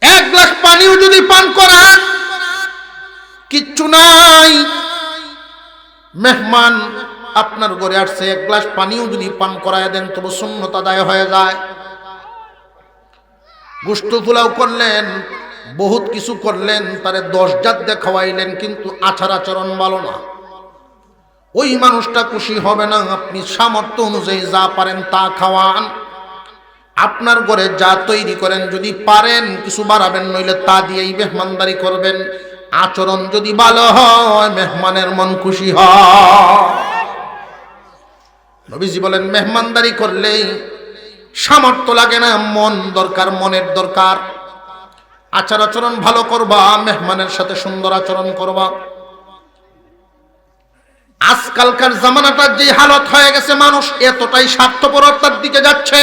এক গ্লাস পানিও যদি পান করান, কিচ্ছু নাই। মেহমান আপনার ঘরে আসছে, এক গ্লাস পানিও যদি পান করায় দেন তবু সুন্নত আদায় হয়ে যায়। গোশত পোলাও করলেন, বহুত কিছু করলেন, তারে 10 জাত দিয়ে খাওয়াইলেন, কিন্তু আচার আচরণ ভালো না, ওই মানুষটা খুশি হবে না। আপনি সামর্থ্য অনুযায়ী যা পারেন তা খাওয়ান। আপনার ঘরে যা তৈরি করেন যদি পারেন কিছু বাড়াবেন, নইলে তা দিয়েই মেহমানদারি করবেন। আচরণ যদি ভালো হয় মেহমানের মন খুশি হয়। নবীজি বলেন মেহমানদারি করলেই সামর্থ্য লাগে না, মন দরকার, মনের দরকার। আচার আচরণ ভালো করবা, মেহমানের সাথে সুন্দর আচরণ করবা। আজকালকার জামানাটার যে হালত হয়ে গেছে, মানুষ এতটাই স্বার্থপরতার দিকে যাচ্ছে।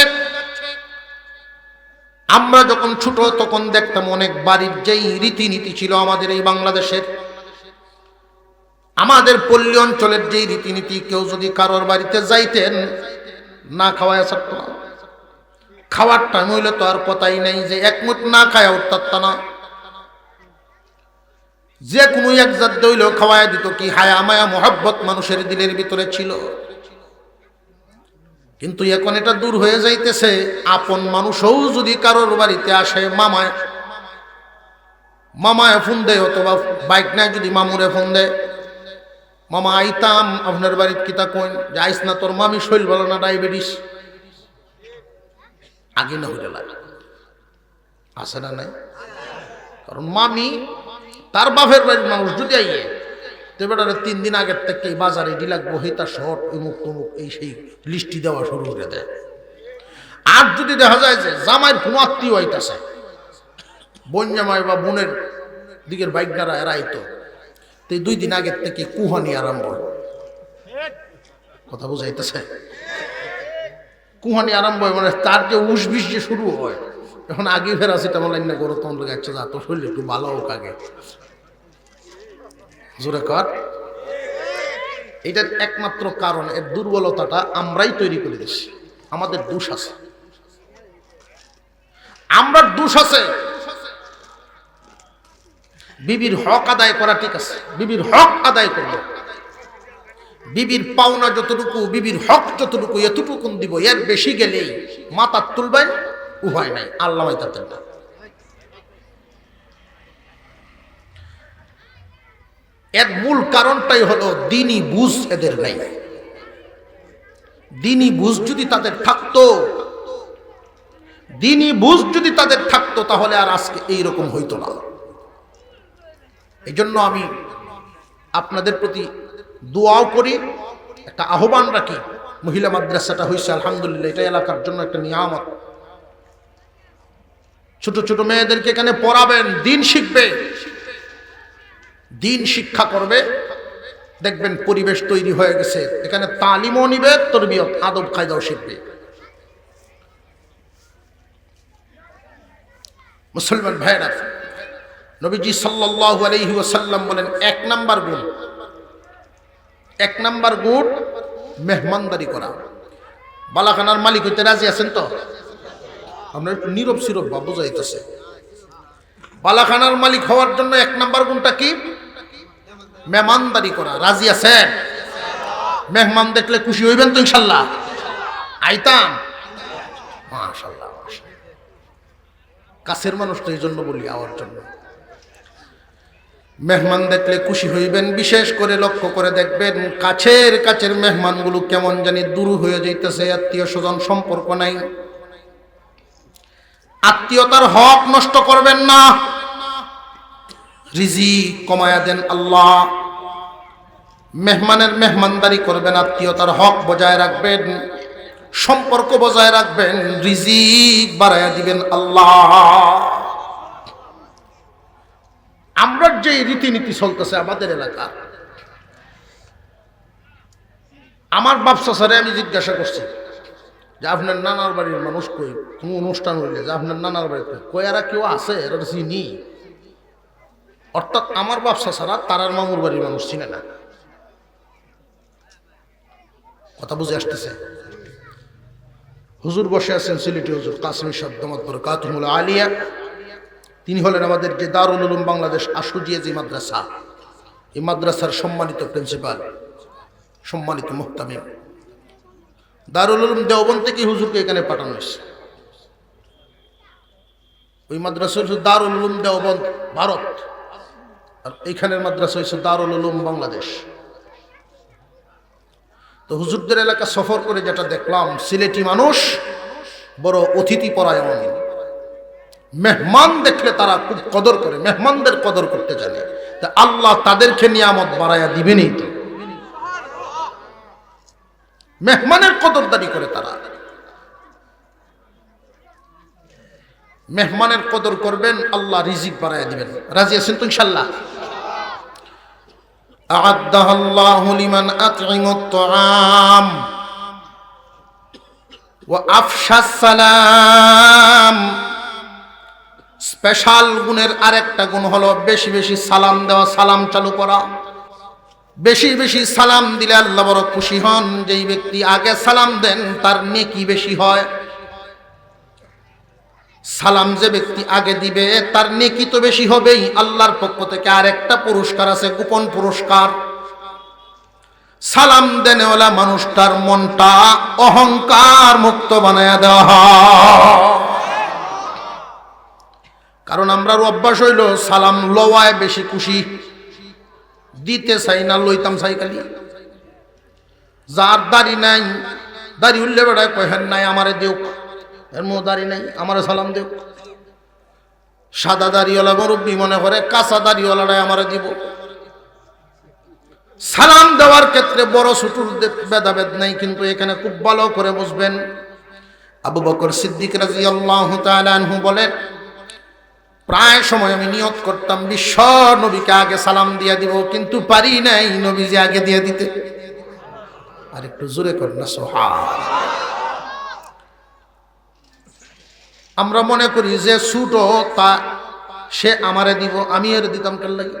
আমরা যখন ছোট তখন দেখতাম অনেক বাড়ির যেই রীতিনীতি ছিল আমাদের এই বাংলাদেশের, আমাদের পল্লী অঞ্চলের যেই রীতিনীতি, কেউ যদি কারোর বাড়িতে যাইতেন না খাওয়ায় ছাড়ত না। খাওয়ার টাইম হইলে তো আর কথাই নাই, যে এক মুঠ না খায় উঠত না, যে কোনো এক জাত হইলেও খাওয়ায় দিত। কি হায়া মায়া মোহাব্বত মানুষের দিলের ভিতরে ছিল। কিন্তু এখন এটা দূর হয়ে যাইতেছে। আপন মানুষও যদি কারোর বাড়িতে আসে, মামায় ফোন দেয়, অথবা বাইক নাই যদি মামুরে ফোন দেয়, মামা আইতাম আপনার বাড়িতে, কিতা কইন যে আইস না, তোর মামি শরীর ভালো না, ডায়াবেটিস। আগে না হইলে লাগে, আছে না নাই? কারণ মামি তার বাপের বাড়ির মানুষ যদি আইয়ে, তো বেটারে 3 দিন আগের থেকে এই বাজারে এটি লাগবো, হেতা শর্ট, অমুক তমুক, এই সেই লিস্টি দেওয়া শুরু করে দেয়। আর যদি দেখা যায় যে জামাইয়ের কোনো আত্মীয় হইতাছে, বোন জামাই বা বোনের দিকের বাইকনারা এরাইতো, তো 2 দিন আগের থেকে কুহানি আরম্ভ। কথা বুঝাইতেছে? কুহানি আরম্ভ হয়, মানে তার যে উসবিস যে শুরু হয়। এখন আগে ফের আছে তেমন লাইন না করো, তোমার যাচ্ছে যা, তো শরীর একটু ভালো হোক আগে, জোরে কর। এটার একমাত্র কারণ, এর দুর্বলতাটা আমরাই তৈরি করে দিচ্ছি। আমাদের দোষ আছে, আমরা দোষ আছে। বিবির হক আদায় করা ঠিক আছে, বিবির হক আদায় করবো, বিবির পাওনা যতটুকু, বিবির হক যতটুকু, এতটুকু দিব। এর বেশি গেলেই মাথা তুলবেন, উভয় নাই, আল্লাহ তাদের না। এর মূল কারণটাই হলো দ্বীনি বুঝ এদের নাই। দ্বীনি বুঝ যদি তাদের থাকতো, দ্বীনি বুঝ যদি তাদের থাকতো, তাহলে আর আজকে এইরকম হইতো না। এই জন্য আমি আপনাদের প্রতি দোয়াও করি, একটা আহ্বান রাখি। মহিলা মাদ্রাসাটা হয়েছে আলহামদুলিল্লাহ, এটা এলাকার জন্য একটা নিয়ামত। ছোট ছোট মেয়েদেরকে এখানে পড়াবেন, দিন শিখবে, দিন শিক্ষা করবে, দেখবেন পরিবেশ তৈরি হয়ে গেছে। এখানে তালিমও নিবে, তরবিয়ত আদব কায়দাও শিখবে। মুসলমান ভাইরা, নবীজি সাল্লাল্লাহু আলাইহি ওয়াসাল্লাম বলেন, 1 নাম্বার গুণ মেহমানদারি করা। বালাখানার মালিক হইতে রাজি আছেন তো? আপনার একটু নীরব সিরব বা বোঝাইতেছে। বালাখানার মালিক হওয়ার জন্য 1 নাম্বার গুণটা কি? মেহমানদারি করা। রাজি আছেন? মেহমান দেখলে খুশি হইবেন তো ইনশাল্লাহ? আইতাম, মাশাআল্লাহ। কাছের মানুষ তো এই জন্য বলি, আওয়ার জন্য। মেহমান দেখলে খুশি হইবেন। বিশেষ করে লক্ষ্য করে দেখবেন, কাছের মেহমানগুলো কেমন জানি দূর হয়ে যাইতেছে, আত্মীয় স্বজন সম্পর্ক নাই। আত্মীয়তার হক নষ্ট করবেন না, রিজিক কমায়া দেন আল্লাহ। মেহমানের মেহমানদারি করবেন, আত্মীয়তার হক বজায় রাখবেন, সম্পর্ক বজায় রাখবেন, রিজিক বাড়ায়া দিবেন আল্লাহ। আমরা যে রীতিনীতি চলতেছে আমাদের এলাকা, আমার বাপসা স্যারে আমি জিজ্ঞাসা করছি যে আপনার নানার বাড়ির মানুষ কই, কোনো অনুষ্ঠান হইলে যে আপনার নানার বাড়িতে কই, এরা কেউ আছে, এরা চিনি। অর্থাৎ আমার বাপসা ছাড়া তারার মামুর বাড়ির মানুষ চিনে না। কথা বুঝে আসতেছে? হুজুর বসে আছেন, সিলেটি হুজুর কাসিম সাহেব দামাত বরকাতুহুল আলিয়া। তিনি হলেন আমাদের যে দারুল উলুম বাংলাদেশ আশুজিয়া যে মাদ্রাসা, এই মাদ্রাসার সম্মানিত প্রিন্সিপাল। সম্মানিত মুহতামিম, দারুল উলুম দেওবন্দ থেকে হুজুরকে এখানে পাঠানো হয়েছে। ওই মাদ্রাসা হচ্ছে দারুল উলুম দেওবন্দ ভারত, আর এইখানের মাদ্রাসা হচ্ছে দারুল উলুম বাংলাদেশ। তো হুজুরদের এলাকা সফর করে যেটা দেখলাম, সিলেটি মানুষ বড় অতিথি পরায়ণ, মেহমান দেখলে তারা খুব কদর করে, মেহমানদের কদর করতে জানে। তা আল্লাহ তাদেরকে নিয়ামত বাড়াইয়া দিবেনই। তো মেহমানের কদরদারি করে তারা, মেহমানের কদর করবেন, আল্লাহ রিজিক বাড়াইয়া দিবেন। রাজি আছেন তো ইনশাআল্লাহ? আ'আদ্দাহাল্লাহু লিমান আত'ইমাত তা'আম ওয়া আফশাস সালাম। স্পেশাল গুণের আরেকটা গুণ হলো বেশি বেশি সালাম দেওয়া, সালাম চালু করা। বেশি বেশি সালাম দিলে আল্লাহ বড় খুশি হন। যেই ব্যক্তি আগে সালাম দেন তার নেকি বেশি হয়। সালাম যে ব্যক্তি আগে দিবে তার নেকি তো বেশি হবেই। আল্লাহর পক্ষ থেকে আরেকটা পুরস্কার আছে, গোপন পুরস্কার। সালাম দেনেওয়ালা মানুষটার মনটা অহংকার মুক্ত বানায়া দেওয়া হয়। কারণ আমরা অভ্যাস হইল সালাম লওয়ায় বেশি খুশি, দিতে চাই না, লইতাম চাই খালি। যার দাড়ি নাই, দাড়ি উঠলে বেড়ায় কহেন নাই আমারে দেও, এর মো দাড়ি নাই আমারে সালাম দেও। সাদা দাড়িওয়ালা মুরব্বী মনে করে কাঁচা দাড়িওয়ালারাই আমারে দিব। সালাম দেওয়ার ক্ষেত্রে বড় ছোটর ভেদাভেদ নাই, কিন্তু এখানে খুব ভালো করে বুঝবেন। আবু বকর সিদ্দিক রাদিয়াল্লাহু তাআলা আনহু বলেন, প্রায় সময় আমি নিয়ত করতাম বিশ্ব নবীকে আগে সালাম দিয়ে দিব, কিন্তু পারি নাই নবীজি আগে দিয়ে দিতে। আর একটু জোরে করেন না সুবহান। আমরা মনে করি যে ছোট তা সে আমারে দিব, আমি এর দিতাম কেন লাগে।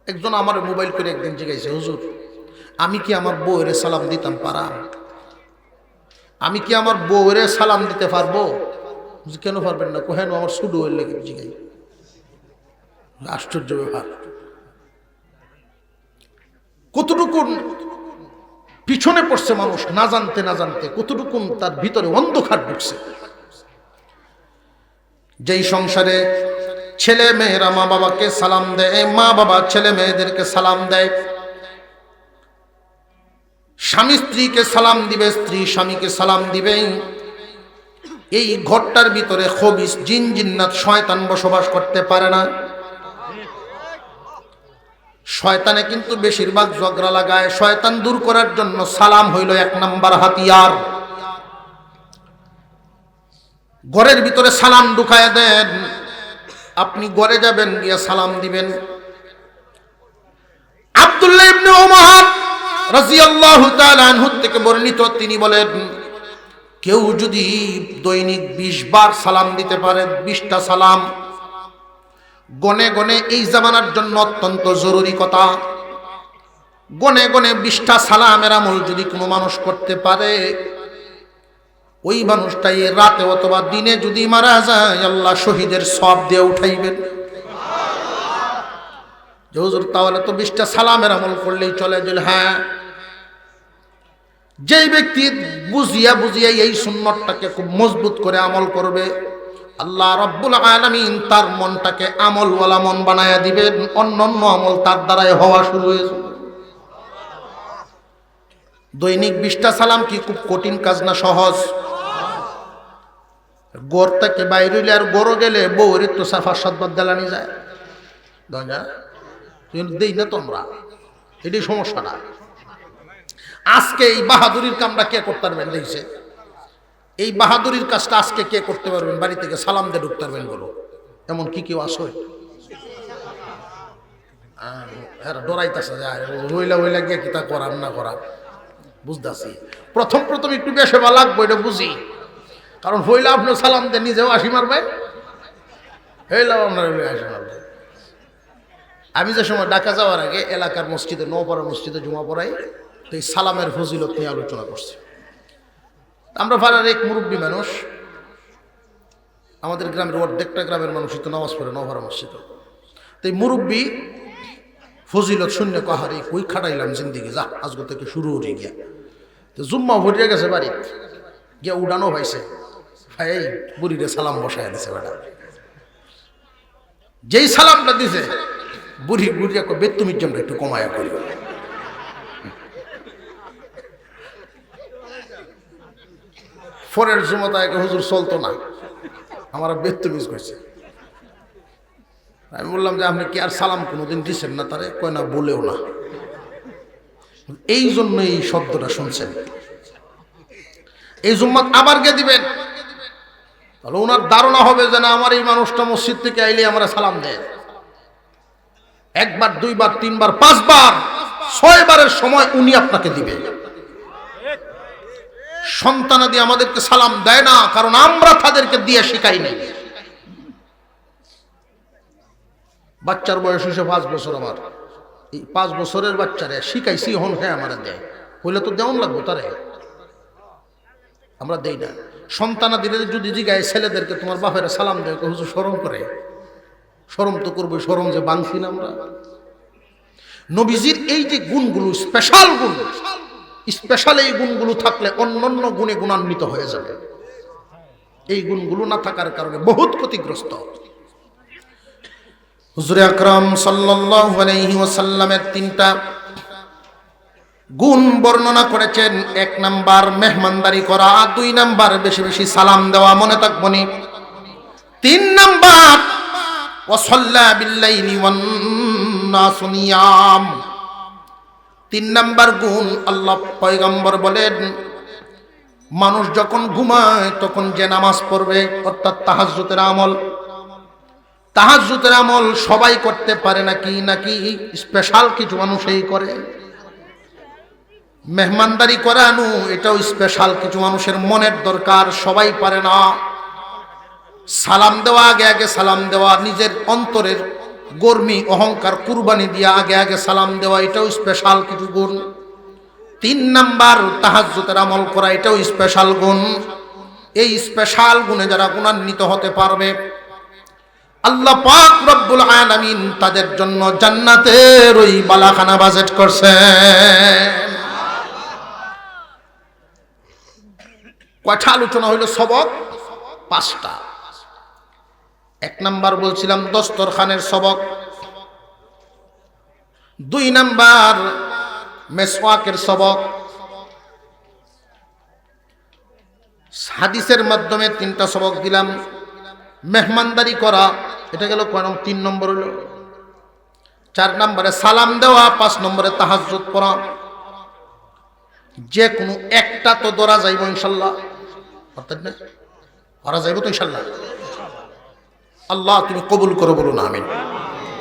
একজন আমার মোবাইল করে একদিন জিজ্ঞাসা, হুজুর আমি কি আমার বউরে সালাম দিতাম পারা? আমি কি আমার বউরে সালাম দিতে পারবো? কেন পারবেন না? কোহেন আমার ছোট হইলে লেগে জিগাই। আশ্চর্য ব্যাপার, কতটুকুন পিছনে পড়ছে মানুষ না জানতে না জানতে, কতটুকুন তার ভিতরে অন্ধকার ঢুকছে। যেই সংসারে ছেলে মেয়েরা মা বাবাকে সালাম দেয়, মা বাবা ছেলে মেয়েদেরকে সালাম দেয়, স্বামী স্ত্রীকে সালাম দিবে, স্ত্রী স্বামীকে সালাম দিবে, এই ঘরটার ভিতরে খবিস জিন জিন্নাত শয়তান বসবাস করতে পারে না। শয়তানে কিন্তু বেশিরভাগ ঝগড়া লাগায়। শয়তান দূর করার জন্য সালাম হইল এক নাম্বার হাতিয়ার। ঘরের ভিতরে সালাম ঢুকায় দেন, আপনি ঘরে যাবেন গিয়ে সালাম দিবেন। আব্দুল্লাহ ইবনে ওমর রাদিয়াল্লাহু তাআলা আনহু থেকে বর্ণিত, তিনি বলেন, কেউ যদি দৈনিক 20 বার সালাম দিতে পারে, 20টা সালাম গনে গনে, এই জামানার জন্য অত্যন্ত জরুরি কথা, গনে গনে 20টা সালামের আমল যদি কোনো মানুষ করতে পারে, ওই মানুষটাই রাতে অথবা দিনে যদি মারা যায় আল্লাহ শহীদের সওয়াব দিয়ে উঠাইবেন। যে হুজুর তাহলে তো 20টা সালামের আমল করলেই চলে। হ্যাঁ, যেই ব্যক্তি বুঝিয়া বুঝিয়া এই সুন্নতটাকে খুব মজবুত করে আমল করবে, আল্লাহ রাব্বুল আলামিন তার মনটাকে আমলওয়ালা মন বানায়া দিবেন। অন্যান্য আমল তার দ্বারাই হওয়া শুরু হয়ে যাবে। দৈনিক 20টা সালাম কি খুব কঠিন কাজ না? সহজ। গোর থেকে বাইরে হইলে আর গরো গেলে বউরে তো 5-7 বার দেলানি যায়, দেই না তোমরা, এটাই সমস্যাটা। আজকে এই বাহাদুরির কামটা কে করতে পারবেন? দেখছে এই বাহাদুরির কাজটা আজকে কে করতে পারবেন? বাড়ি থেকে সালাম দিয়ে ঢুকতে পারবেন বলো? এমন কি কেউ আসো? ডরাইতেছে হইলা হইলা গিয়ে কিতা করার না করা বুঝতেছি। প্রথম প্রথম একটু বেশি বা লাগবো, এটা বুঝি। কারণ হইলে আপনার সালাম দিয়ে নিজেও হাসি মারবে, হইলেও আপনার হাসি মারবে। আমি যে সময় ঢাকা যাওয়ার আগে এলাকার মসজিদে, নওপাড়া মসজিদে জুমা পড়াই, তো এই সালামের ফজিলত নিয়ে আলোচনা করছি। আমরা পাড়ার এক মুরব্বী মানুষ, আমাদের গ্রামের অর্ধেকটা গ্রামের মানুষই তো নামাজ পড়ে নওপাড়া মসজিদে। তো এই মুরব্বী ফজিলত শূন্য কাহারি কই খাটাইলাম জিন্দিগি, যা আজকে থেকে শুরু হয়ে গিয়া। তো জুম্মা ভরিয়ে গেছে বাড়িত গিয়া উড়ানো হয়েছে, ভাই বুড়িরে সালাম বসায় দিছে বেটা। যেই সালামটা দিছে বুড়ি বুড়িয়া বেতুমির জন্য একটু কমায়া করি। ফরের জুমতা একে হুজুর চলতো না, আমার বেতুমিজ করছে। আমি বললাম যে আপনি কি আর সালাম কোনোদিন দিচ্ছেন না তারে? কয় না, বলেও না। এই জন্য এই শব্দটা শুনছেন। এই জুম্মাত আবার কে দিবেন? তাহলে ওনার ধারণা হবে যে না, আমার এই মানুষটা মসজিদ থেকে আইলে আমরা সালাম দেয়। একবার, দুইবার, তিনবার, পাঁচবার, 6 বারের সময় উনি আপনাকে দিবে। সন্তানাদি আমাদেরকে সালাম দেয় না, কারণ আমরা তাদেরকে দিয়ে শিখাই নাই। বাচ্চার বয়স হয়েছে 5 বছর, আমার এই 5 বছরের বাচ্চারে শিখাইছি, হন হ্যাঁ আমার দেয়, হইলে তো দেওয়ান লাগবো তারে, আমরা দেই না। সন্তানাদিদের যদি জিগায় ছেলেদেরকে তোমার বাপের সালাম দেয়, হুজুর শরম করে। শরম তো করবো, শরম যে বাংছি না আমরা। নবীজির এই যে গুণগুলো স্পেশাল গুণ, স্পেশাল এই গুণগুলো থাকলে অন্যান্য গুণে গুণান্বিত হয়ে যাবে। এই গুণগুলো না থাকার কারণে বহুত ক্ষতিগ্রস্ত। হুজুর আকরাম সাল্লাল্লাহু আলাইহি ওয়াসাল্লামের 3টা গুণ বর্ণনা করেছেন। 1 নাম্বার মেহমানদারি করা, 2 নাম্বার বেশি বেশি সালাম দেওয়া, মনে থাকবনি। 3 নাম্বার ওয়াসাল্লা বিল্লাইলি ওয়ান নাসু নিয়াম। 3 নাম্বার গুণ, আল্লাহ পয়গম্বর বলেন মানুষ যখন ঘুমায় তখন যে নামাজ পড়বে, অর্থাৎ তাহাজ্জুদের আমল। তাহাজ্জুদের আমল সবাই করতে পারে নাকি স্পেশাল কিছু মানুষই করে। মেহমানদারি করানো এটাও স্পেশাল কিছু মানুষের মনের দরকার, সবাই পারে না। সালাম দেওয়া, আগে আগে সালাম দেওয়া, নিজের অন্তরের গর্মি অহংকার কুরবানি দিয়া আগে আগে সালাম দেওয়া, এটাও স্পেশাল কিছু গুণ। 3 নাম্বার তাহাজ্জুদের আমল করা, এটাও স্পেশাল গুণ। এই স্পেশাল গুণে যারা গুণান্বিত হতে পারবে, আল্লাহ পাক রব্বুল আলামিন তাদের জন্য জান্নাতের ওই বালাখানা বাজেট করছেন। কয়টা আলোচনা হইল? সবক 5টা। 1 নাম্বার বলছিলাম দস্তরখানের সবক, 2 নাম্বার মেসওয়াকের সবক, হাদিসের মাধ্যমে 3টা সবক দিলাম। মেহমানদারি করা, এটা গেল কয় নম্বর? 3 নম্বর হইল। 4 নম্বরে সালাম দেওয়া, 5 নম্বরে তাহাজ্জুদ পড়া। যে কোনো একটা তো ধরা যাইব ইনশাল্লাহ, অর্থাৎ না ধরা যাইব তো ইনশাল্লাহ। আল্লাহ তুমি কবুল করো, বলুন আমিন।